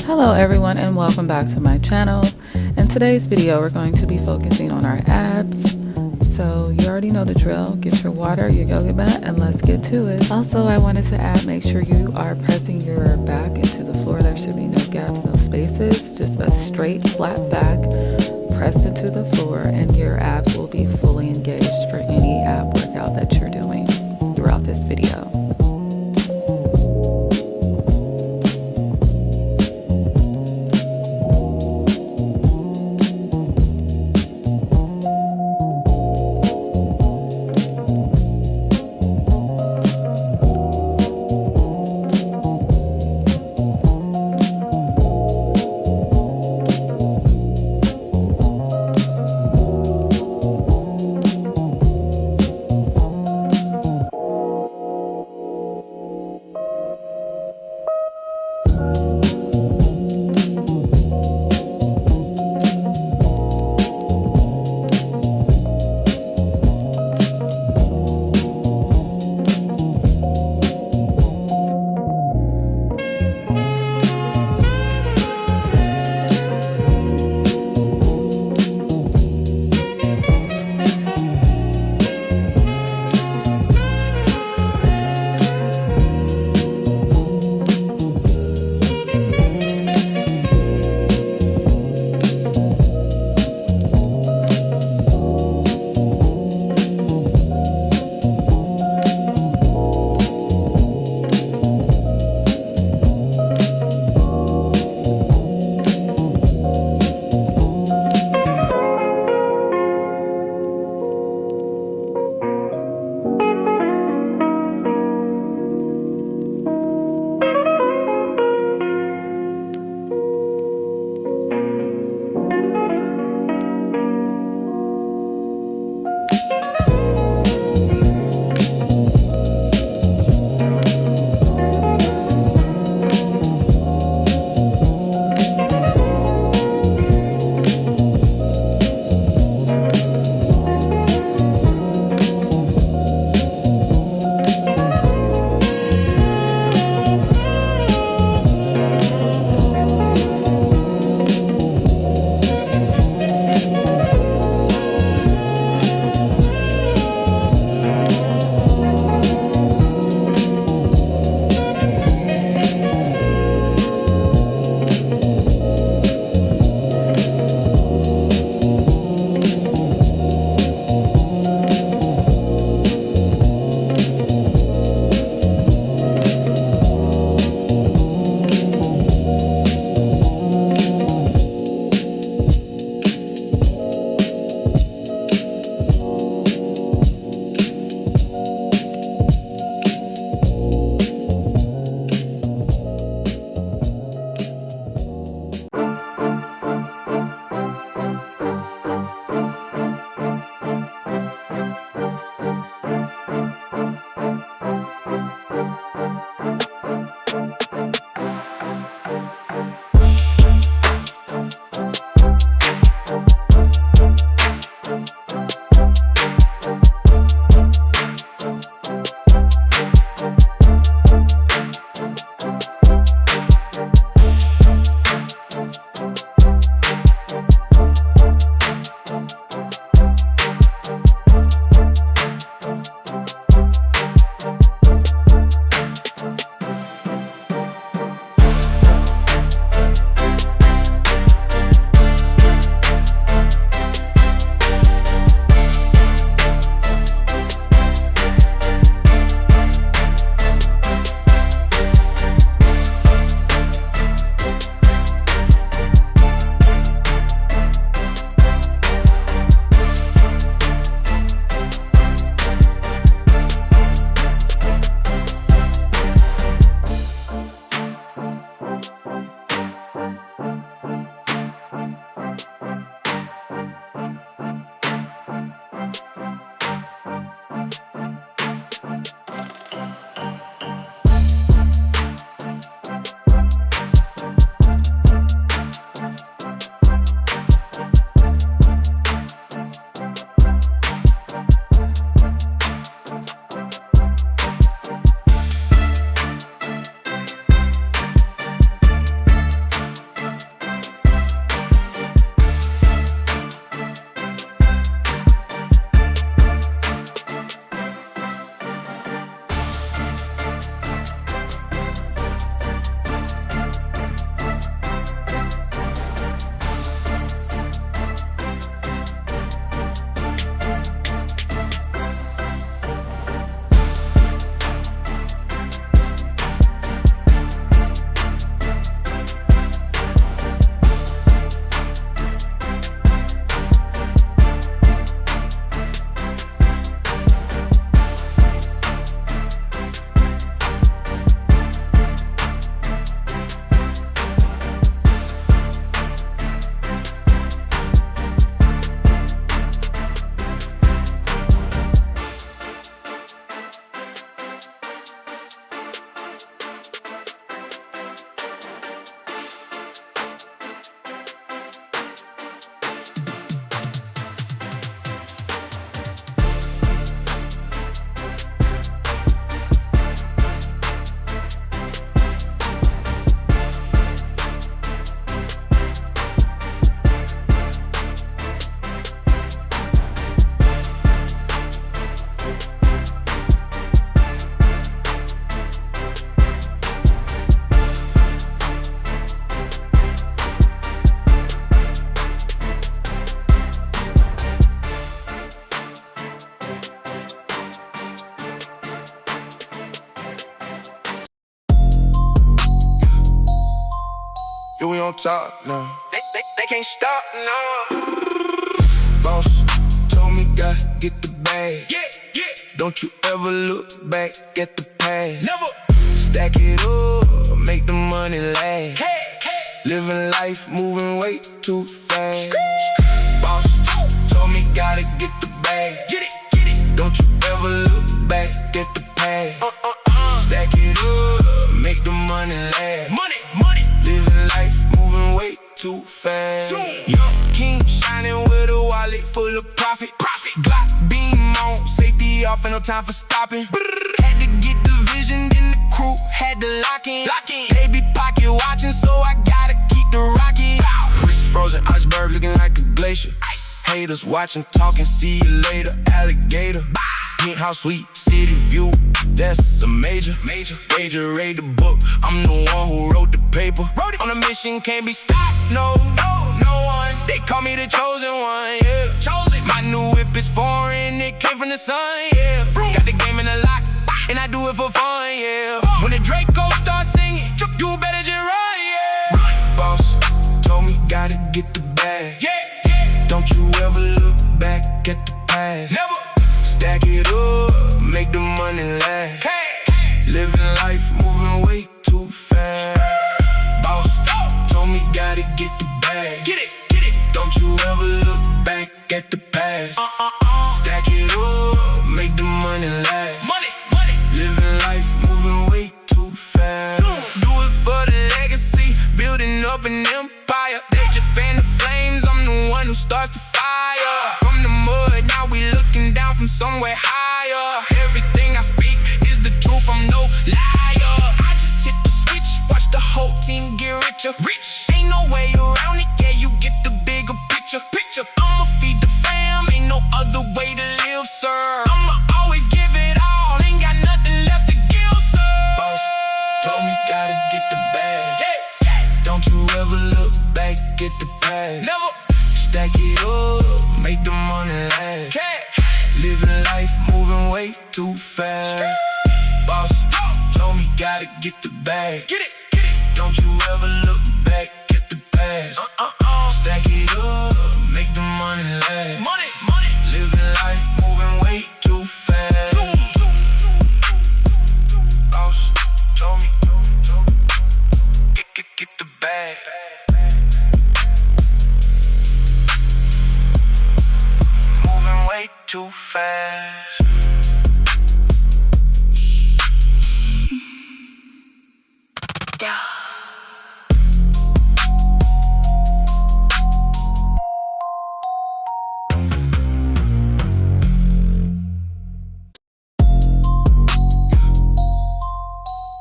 Hello everyone and welcome back to my channel. In today's video we're going to be focusing on our abs. So you already know the drill. Get your water, your yoga mat, and let's get to it. Also, I wanted to add, make sure you are pressing your back into the floor. There should be no gaps, no spaces, just a straight flat back pressed into the floor, and your abs will be fully engaged for any ab workout that you're doing throughout this video. Yeah, we on top now. They can't stop, no. Boss told me gotta get the bag. Yeah. Don't you ever look back at the past. Never. Stack it up, make the money last. Living life, moving way too fast. Boss told me gotta get the bag. Get it. Don't you ever look back at the past. Stack it up, make the money last. Money. Living life, moving way too fast. Young king shining with a wallet full of profit. Glock beam on, safety off, and no time for stopping. Had to get the vision, then the crew had to lock in. They be pocket watching, so I gotta keep the rocket. Wrist frozen, iceberg looking like a glacier. Haters watching, talking, see you later, alligator. Penthouse suite, city view, that's a major. Read the book, I'm the one who wrote the paper. On a mission, can't be stopped, no one. They call me the chosen one, yeah. My new whip is foreign, it came from the sun, yeah. Got the game in the lock, and I do it for fun, yeah. When the Draco starts singing, you better just run, yeah. Boss told me gotta get the bag. Yeah. Don't you ever look back at the past. Never. Stack it up, make the money last. Living life, moving way too fast. Boss told me gotta get the bag. Get it. Don't you ever look back at the past. Stack it up, make the money last. Money. Living life, moving way too fast. Do it for the legacy, building up an empire. They just fan the flames, I'm the one who starts the fire. From the mud, now we looking down from somewhere higher. Everything I speak is the truth, I'm no liar. I just hit the switch, watch the whole team get richer. Ain't no way around it, yeah, you get the bigger picture. I'ma feed the fam, ain't no other way to live, sir. I'ma always give it all, ain't got nothing left to give, sir. Boss told me gotta get the bag. Don't you ever look back at the past. Never. Stack it up, make the money last. Living life, moving way too fast. Boss told me gotta get the bag. Get it. Don't you ever look back at the past. Stack it up, make the money last. Money. Living life, moving way too fast. Boss told me get the bag. Moving way too fast.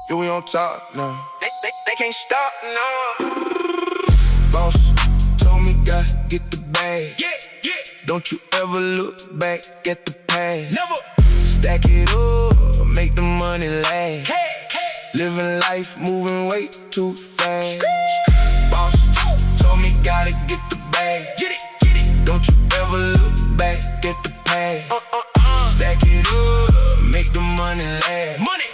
Yeah, we on top now. They can't stop, no. Boss told me gotta get the bag. Yeah. Don't you ever look back at the past. Never. Stack it up, make the money last. Living life, moving way too fast. Boss told me gotta get the bag. Get it. Don't you ever look back at the past. Stack it up, make the money last. Money.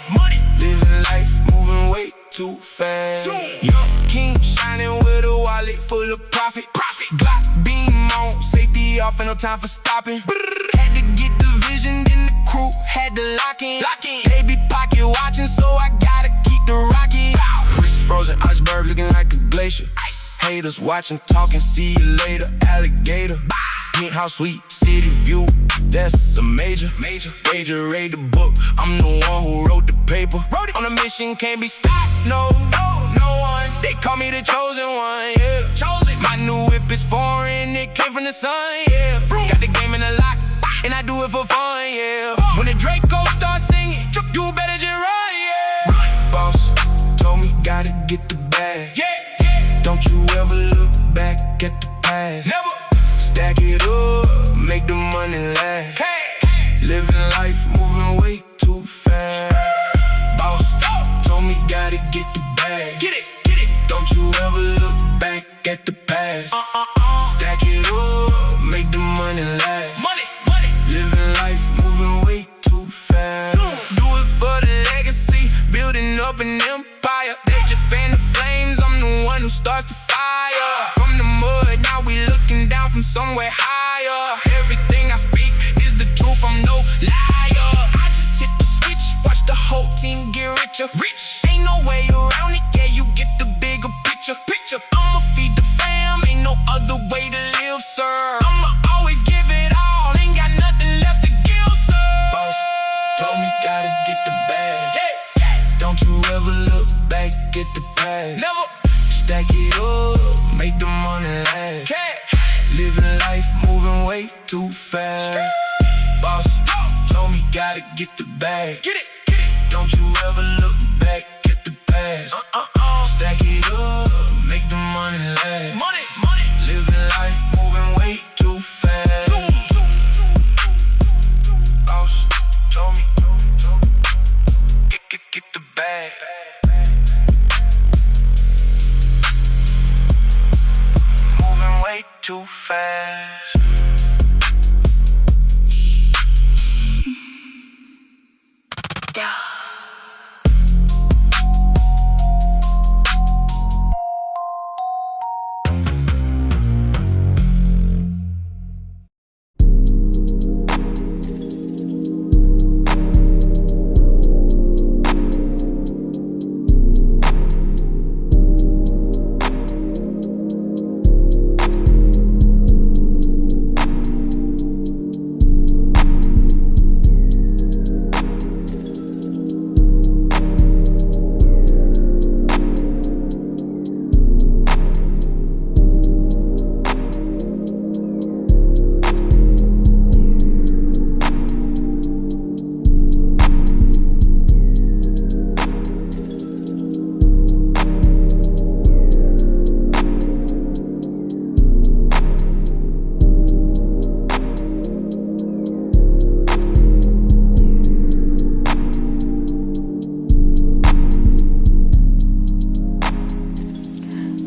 Living life, moving way too fast. Young king shining with a wallet full of profit. Glock beam on, safety off, and no time for stopping. Had to get the vision, then the crew had to lock in. They be pocket watching, so I gotta keep the rocket. Wrist frozen, iceberg looking like a glacier. Haters watching, talking, see you later, alligator. Penthouse suite, city view, that's a major. Read the book, I'm the one who wrote the paper. On a mission, can't be stopped, no one. They call me the chosen one, yeah. My new whip is foreign, it came from the sun, yeah. Got the game in the lock, and I do it for fun, yeah. When the Draco starts singing, you better just run, yeah. Boss told me gotta get the bag. Don't you ever look back at the past. Never. Stack it up, make the money last. Living life, moving way too fast. Boss told me gotta get the bag. Get it. Don't you ever look back at the past. Stack it up, make the money last. Money. Living life, moving way too fast. Do it for the legacy, building up an empire. They just fan the flames, I'm the one who starts stars to fire. From the mud, now we looking down from somewhere higher. Everything I speak is the truth, I'm no liar. I just hit the switch, watch the whole team get richer. Rich, ain't no way around it, yeah, you get the bigger picture. I'ma feed the fam, ain't no other way to live, sir. I'ma always give it all, ain't got nothing left to give, sir. Boss told me gotta get the bag. Don't you ever look back at the past. Never. Stack it up, make the money last. Living life moving way too fast. Boss told me gotta get the bag. Get it. Don't you ever look back at the past. Stack it up, make the money last. Money. Living life moving way too fast. Boss told me get the bag. Moving way too fast.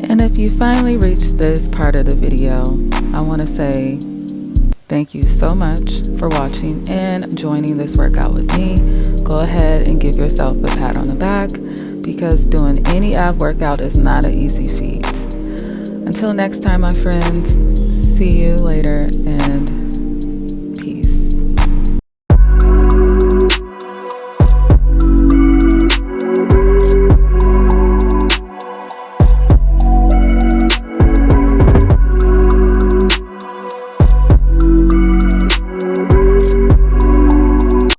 And if you finally reached this part of the video, I want to say thank you so much for watching and joining this workout with me. Go ahead and give yourself a pat on the back, because doing any ab workout is not an easy feat. Until next time, my friends, see you later, and